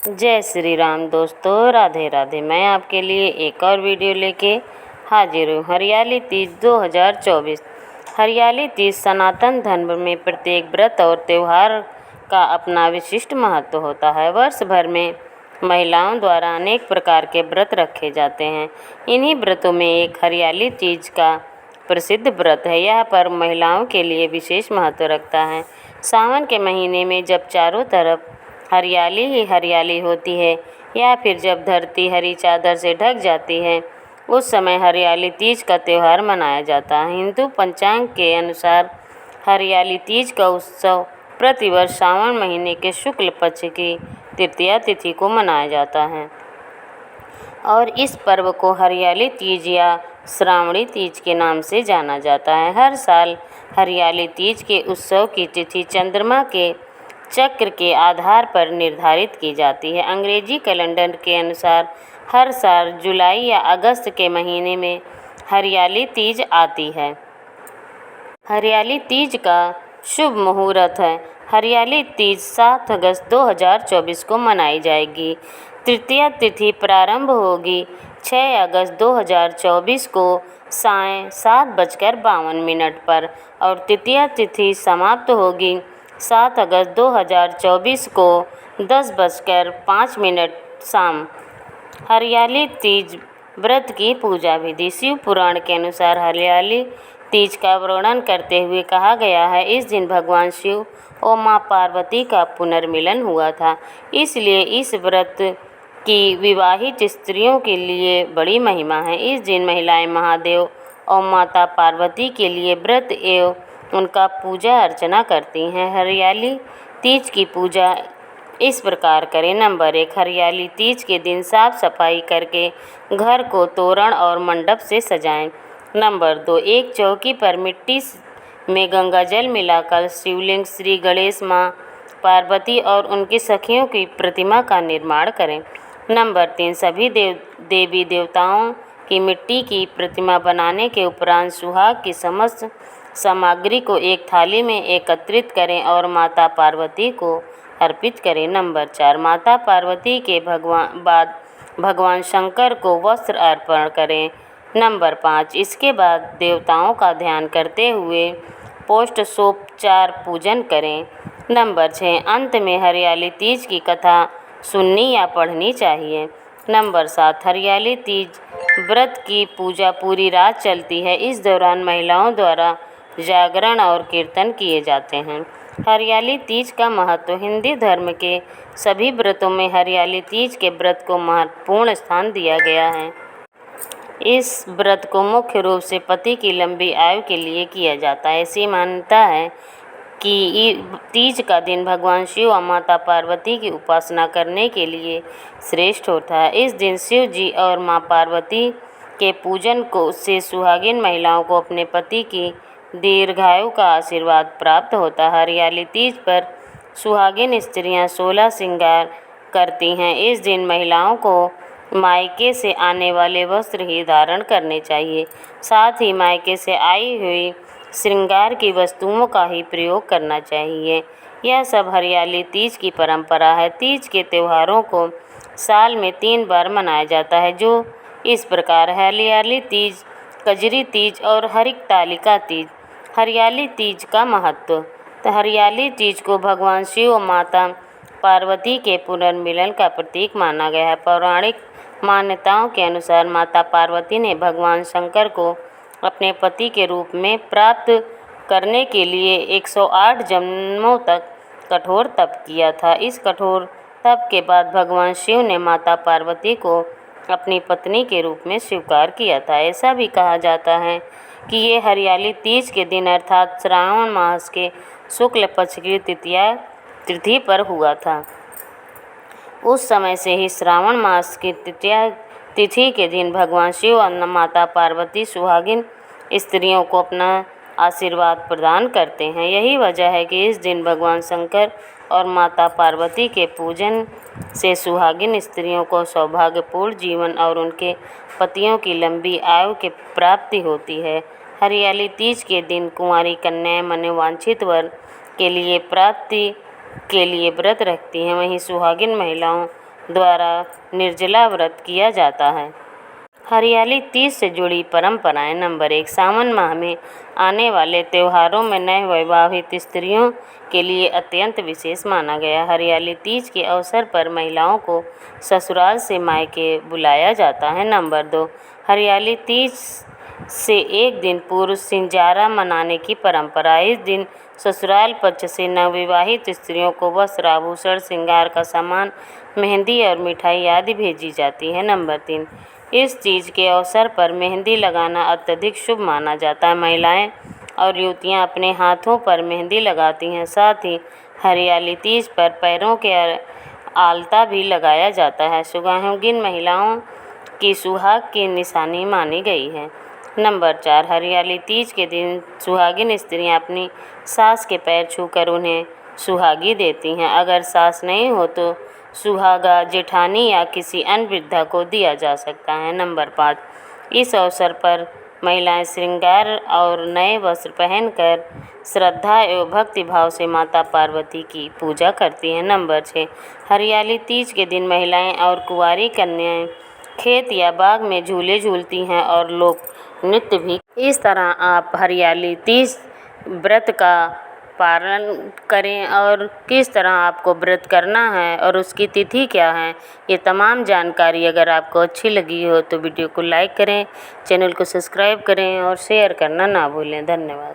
जय श्री राम दोस्तों, राधे राधे। मैं आपके लिए एक और वीडियो लेके हाजिर हूँ। हरियाली तीज 2024। हरियाली तीज सनातन धर्म में प्रत्येक व्रत और त्यौहार का अपना विशिष्ट महत्व होता है। वर्ष भर में महिलाओं द्वारा अनेक प्रकार के व्रत रखे जाते हैं। इन्हीं व्रतों में एक हरियाली तीज का प्रसिद्ध व्रत है। यह पर्व महिलाओं के लिए विशेष महत्व रखता है। सावन के महीने में जब चारों तरफ हरियाली ही हरियाली होती है या फिर जब धरती हरी चादर से ढक जाती है, उस समय हरियाली तीज का त्यौहार मनाया जाता है। हिंदू पंचांग के अनुसार हरियाली तीज का उत्सव प्रतिवर्ष सावन महीने के शुक्ल पक्ष की तृतीया तिथि को मनाया जाता है और इस पर्व को हरियाली तीज या श्रावणी तीज के नाम से जाना जाता है। हर साल हरियाली तीज के उत्सव की तिथि चंद्रमा के चक्र के आधार पर निर्धारित की जाती है। अंग्रेजी कैलेंडर के अनुसार हर साल जुलाई या अगस्त के महीने में हरियाली तीज आती है। हरियाली तीज का शुभ मुहूर्त है। हरियाली तीज 7 अगस्त 2024 को मनाई जाएगी। तृतीया तिथि प्रारंभ होगी 6 अगस्त 2024 को सायं 7:52 पर और तृतीया तिथि समाप्त होगी 7 अगस्त 2024 को 10:05 शाम। हरियाली तीज व्रत की पूजा विधि। शिव पुराण के अनुसार हरियाली तीज का वर्णन करते हुए कहा गया है, इस दिन भगवान शिव और माँ पार्वती का पुनर्मिलन हुआ था, इसलिए इस व्रत की विवाहित स्त्रियों के लिए बड़ी महिमा है। इस दिन महिलाएं महादेव और माता पार्वती के लिए व्रत एवं उनका पूजा अर्चना करती हैं। हरियाली तीज की पूजा इस प्रकार करें। नंबर 1, हरियाली तीज के दिन साफ सफाई करके घर को तोरण और मंडप से सजाएं। नंबर 2, एक चौकी पर मिट्टी में गंगा जल मिलाकर शिवलिंग, श्री गणेश, माँ पार्वती और उनकी सखियों की प्रतिमा का निर्माण करें। नंबर 3, सभी देवी देवताओं की मिट्टी की प्रतिमा बनाने के उपरांत सुहाग की समस्त सामग्री को एक थाली में एकत्रित करें और माता पार्वती को अर्पित करें। नंबर 4, माता पार्वती के बाद भगवान शंकर को वस्त्र अर्पण करें। नंबर 5, इसके बाद देवताओं का ध्यान करते हुए पोष्टोपचार पूजन करें। नंबर 6, अंत में हरियाली तीज की कथा सुननी या पढ़नी चाहिए। नंबर 7, हरियाली तीज व्रत की पूजा पूरी रात चलती है। इस दौरान महिलाओं द्वारा जागरण और कीर्तन किए जाते हैं। हरियाली तीज का महत्व। हिंदू धर्म के सभी व्रतों में हरियाली तीज के व्रत को महत्वपूर्ण स्थान दिया गया है। इस व्रत को मुख्य रूप से पति की लंबी आयु के लिए किया जाता है। ऐसी मान्यता है कि तीज का दिन भगवान शिव और माता पार्वती की उपासना करने के लिए श्रेष्ठ होता है। इस दिन शिव जी और माँ पार्वती के पूजन से सुहागिन महिलाओं को अपने पति की दीर्घायु का आशीर्वाद प्राप्त होता है। हरियाली तीज पर सुहागिन स्त्रियां 16 श्रृंगार करती हैं। इस दिन महिलाओं को मायके से आने वाले वस्त्र ही धारण करने चाहिए, साथ ही मायके से आई हुई श्रृंगार की वस्तुओं का ही प्रयोग करना चाहिए। यह सब हरियाली तीज की परंपरा है। तीज के त्योहारों को साल में 3 बार मनाया जाता है, जो इस प्रकार है: हरियाली तीज, कजरी तीज और हरितालिका तीज। हरियाली तीज का महत्व। तो हरियाली तीज को भगवान शिव और माता पार्वती के पुनर्मिलन का प्रतीक माना गया है। पौराणिक मान्यताओं के अनुसार माता पार्वती ने भगवान शंकर को अपने पति के रूप में प्राप्त करने के लिए 108 जन्मों तक कठोर तप किया था। इस कठोर तप के बाद भगवान शिव ने माता पार्वती को अपनी पत्नी के रूप में स्वीकार किया था। ऐसा भी कहा जाता है कि ये हरियाली तीज के दिन अर्थात श्रावण मास के शुक्ल पक्ष की तृतीया तिथि पर हुआ था। उस समय से ही श्रावण मास की तृतीया तिथि के दिन भगवान शिव और माता पार्वती सुहागिन स्त्रियों को अपना आशीर्वाद प्रदान करते हैं। यही वजह है कि इस दिन भगवान शंकर और माता पार्वती के पूजन से सुहागिन स्त्रियों को सौभाग्यपूर्ण जीवन और उनके पतियों की लंबी आयु की प्राप्ति होती है। हरियाली तीज के दिन कुंवारी कन्याएं मनोवांछित वर के लिए प्राप्ति के लिए व्रत रखती हैं। वहीं सुहागिन महिलाओं द्वारा निर्जला व्रत किया जाता है। हरियाली तीज से जुड़ी परंपराएं। नंबर 1, सावन माह में आने वाले त्योहारों में नए वैवाहित स्त्रियों के लिए अत्यंत विशेष माना गया। हरियाली तीज के अवसर पर महिलाओं को ससुराल से मायके बुलाया जाता है। नंबर 2, हरियाली तीज से एक दिन पूर्व सिंजारा मनाने की परंपरा। इस दिन ससुराल पक्ष से नवविवाहित स्त्रियों को वस्त्र, आभूषण, श्रृंगार का सामान, मेहंदी और मिठाई आदि भेजी जाती है। नंबर 3, इस तीज के अवसर पर मेहंदी लगाना अत्यधिक शुभ माना जाता है। महिलाएं और युवतियां अपने हाथों पर मेहंदी लगाती हैं। साथ ही हरियाली तीज पर पैरों के आलता भी लगाया जाता है। सुहागिन महिलाओं की सुहाग की निशानी मानी गई है। नंबर 4, हरियाली तीज के दिन सुहागिन स्त्रियां अपनी सास के पैर छूकर उन्हें सुहागी देती हैं। अगर सास नहीं हो तो सुहागा जेठानी या किसी अन्य वृद्धा को दिया जा सकता है। नंबर 5, इस अवसर पर महिलाएं श्रृंगार और नए वस्त्र पहनकर श्रद्धा एवं भक्ति भाव से माता पार्वती की पूजा करती हैं। नंबर 6, हरियाली तीज के दिन महिलाएं और कुंवारी कन्याएं खेत या बाग में झूले झूलती हैं और लोक नृत्य भी। इस तरह आप हरियाली तीज व्रत का पालन करें और किस तरह आपको व्रत करना है और उसकी तिथि क्या है, ये तमाम जानकारी अगर आपको अच्छी लगी हो तो वीडियो को लाइक करें, चैनल को सब्सक्राइब करें और शेयर करना ना भूलें। धन्यवाद।